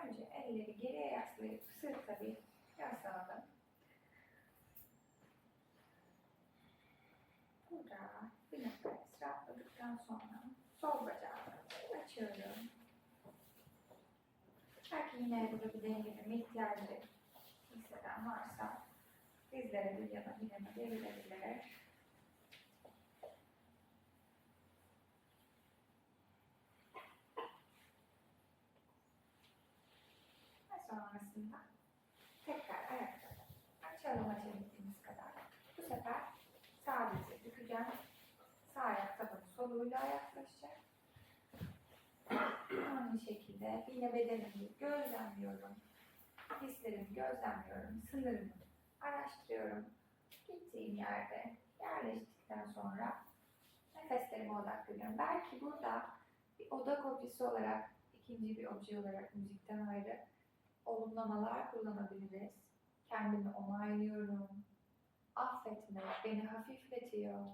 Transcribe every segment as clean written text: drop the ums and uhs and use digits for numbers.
Önce elleri geriye yaslayıp sırta bir yaslanalım. Burada bir nefes rahatladıktan sonra sol bacağımı açıyorum. Belki yine burada bir dengeleme ihtiyacı hisseden varsa dizlere bir yana bir yana devrilebilir. Ve sonrasında tekrar ayakları açalım açabildiğimiz kadar. Bu sefer sağ dizi bükeceğim. Sağ ayak tabanı soluyla yaklaşacak. Aynı şekilde yine bedenimi gözlemliyorum. Hislerimi gözlemliyorum. Sınırımı araştırıyorum. Gittiğim yerde yerleştikten sonra nefeslerime odaklanıyorum. Belki burada bir odak objesi olarak, ikinci bir obje olarak müzikten ayrı olumlamalar kullanabiliriz. Kendimi onaylıyorum. Affetmek beni hafifletiyor.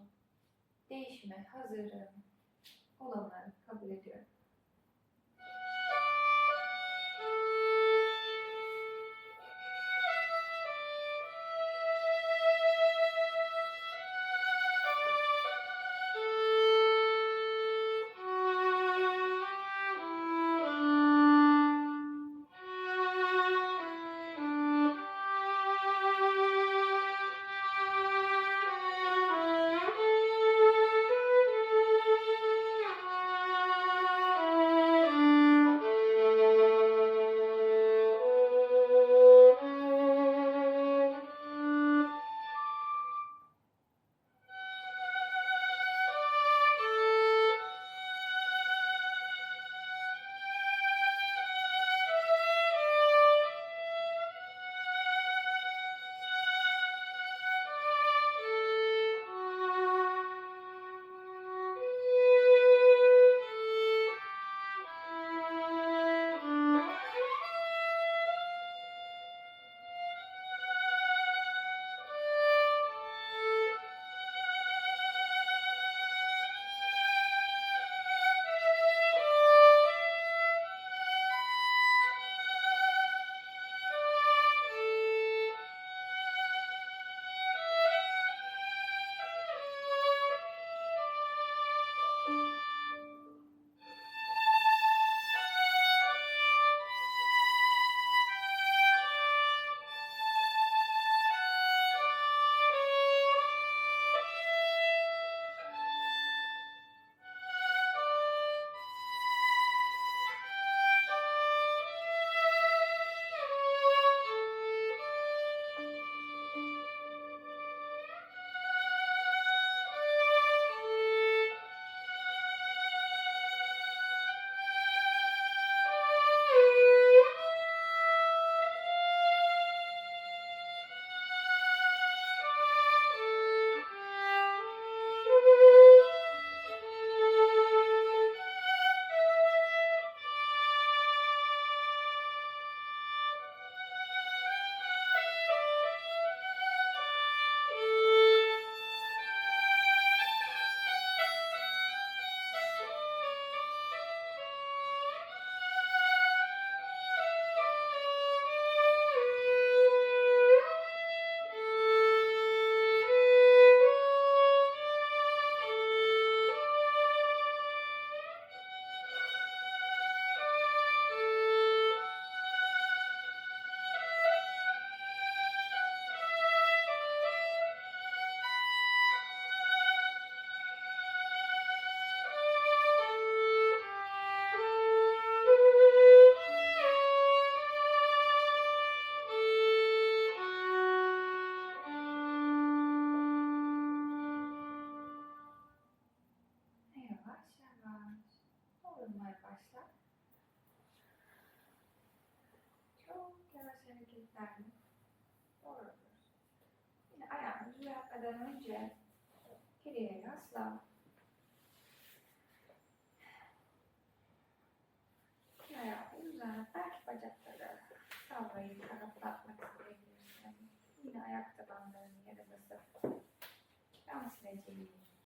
Değişime hazırım. Olanları kabul ediyorum. hareketlerle doğrudur. Yine ayağını düzeltmeden önce geriye yaslan. Ayağı uzat. Belki bacakları sallayıp rahatlatmak isteyebilirsin. Yine ayak tabanlarını yere basıp dans edeceğim.